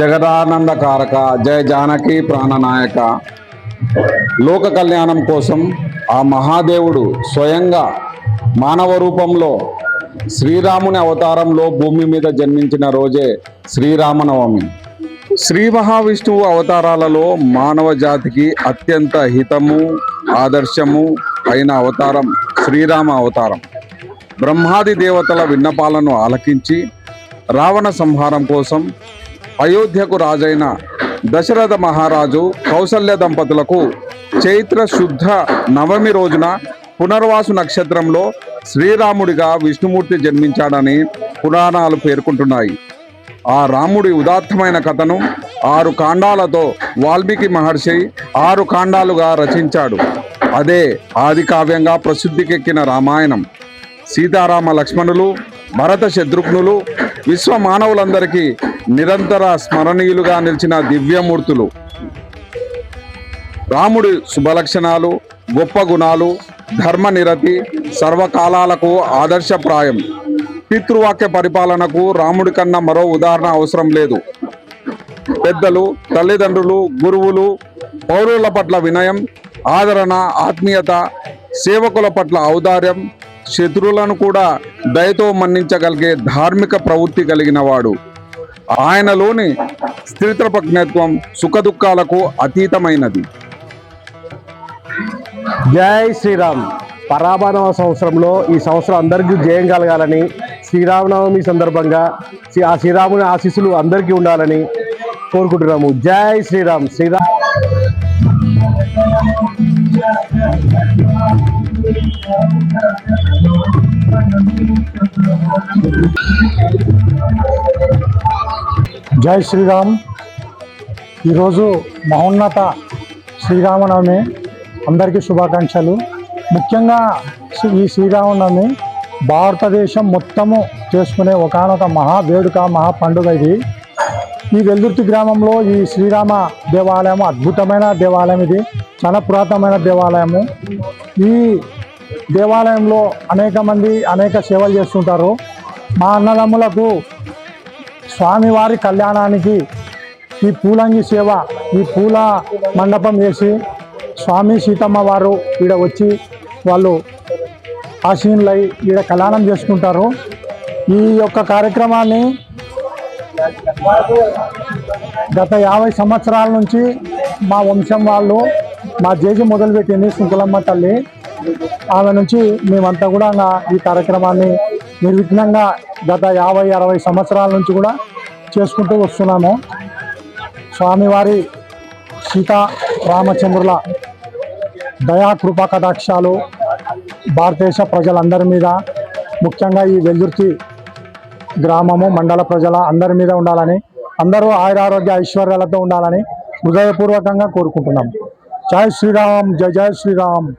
జగదానందకారక జయ జానకి ప్రాణనాయక. లోక కళ్యాణం కోసం ఆ మహాదేవుడు స్వయంగా మానవ రూపంలో శ్రీరాముని అవతారంలో భూమి మీద జన్మించిన రోజే శ్రీరామనవమి. శ్రీ మహావిష్ణువు అవతారాలలో మానవ జాతికి అత్యంత హితము ఆదర్శము అయిన అవతారం శ్రీరామ అవతారం. బ్రహ్మాది దేవతల విన్నపాలను ఆలకించి రావణ సంహారం కోసం అయోధ్యకు రాజైన దశరథ మహారాజు కౌసల్య దంపతులకు చైత్ర శుద్ధ నవమి రోజున పునర్వాసు నక్షత్రంలో శ్రీరాముడిగా విష్ణుమూర్తి జన్మించాడని పురాణాలు పేర్కొంటున్నాయి. ఆ రాముడి ఉదాత్తమైన కథను 6 కాండాలతో వాల్మీకి మహర్షి 6 కాండాలుగా రచించాడు. అదే ఆది కావ్యంగా ప్రసిద్ధికెక్కిన రామాయణం. సీతారామ లక్ష్మణులు, భరత శత్రుఘ్నులు విశ్వ మానవులందరికీ నిరంతర స్మరణీయులుగా నిలిచిన దివ్యమూర్తులు. రాముడి శుభలక్షణాలు, గొప్ప గుణాలు, ధర్మనిరతి సర్వకాలాలకు ఆదర్శప్రాయం. పితృవాక్య పరిపాలనకు రాముడి కన్నా మరో ఉదాహరణ అవసరం లేదు. పెద్దలు, తల్లిదండ్రులు, గురువులు, పౌరుల పట్ల వినయం, ఆదరణ, ఆత్మీయత, సేవకుల పట్ల ఔదార్యం, శత్రువులను కూడా దయతో మన్నించగలిగే ధార్మిక ప్రవృత్తి కలిగిన వాడు. ఆయనలోని స్థిరప్రజ్ఞత్వం సుఖదుఖాలకు అతీతమైనది. జై శ్రీరామ్. పరాభవ సంవత్సరంలో ఈ సంవత్సరం అందరికీ జయం కలగాలని, శ్రీరామనవమి సందర్భంగా ఆ శ్రీరాముని ఆశీస్సులు అందరికీ ఉండాలని కోరుకుంటున్నాము. జై శ్రీరామ్. శ్రీరామ్. జై శ్రీరామ్. ఈరోజు మహోన్నత శ్రీరామనవమి, అందరికీ శుభాకాంక్షలు. ముఖ్యంగా ఈ శ్రీరామనవమి భారతదేశం మొత్తము చేసుకునే ఒకానొక మహా వేడుక, మహా పండుగ ఇది. ఈ వెల్దుర్తి గ్రామంలో ఈ శ్రీరామ దేవాలయం అద్భుతమైన దేవాలయం. ఇది చాలా పురాతనమైన దేవాలయము. ఈ దేవాలయంలో అనేక మంది అనేక సేవలు చేస్తుంటారు. మా అన్నదమ్ములకు స్వామివారి కళ్యాణానికి ఈ పూలంగి సేవ, ఈ పూల మండపం వేసి స్వామి సీతమ్మ వారు ఈడ వచ్చి వాళ్ళు ఆశీనులై ఈడ కళ్యాణం చేసుకుంటారు. ఈ యొక్క కార్యక్రమాన్ని గత 50 సంవత్సరాల నుంచి మా వంశం వాళ్ళు, మా జేజీ మొదలుపెట్టింది సుంకులమ్మ తల్లి. ఆమె నుంచి మేమంతా కూడా ఈ కార్యక్రమాన్ని నిర్విఘ్నంగా గత 50-60 సంవత్సరాల నుంచి కూడా చేసుకుంటూ వస్తున్నాము. స్వామివారి సీతా రామచంద్రుల దయా కృపా కటాక్షాలు భారతదేశ ప్రజలందరి మీద, ముఖ్యంగా ఈ వెల్దుర్తి గ్రామము మండల ప్రజల అందరి మీద ఉండాలని, అందరూ ఆయురారోగ్య ఐశ్వర్యాలతో ఉండాలని హృదయపూర్వకంగా కోరుకుంటున్నాం. జై శ్రీరామ్. జై జై శ్రీరామ్.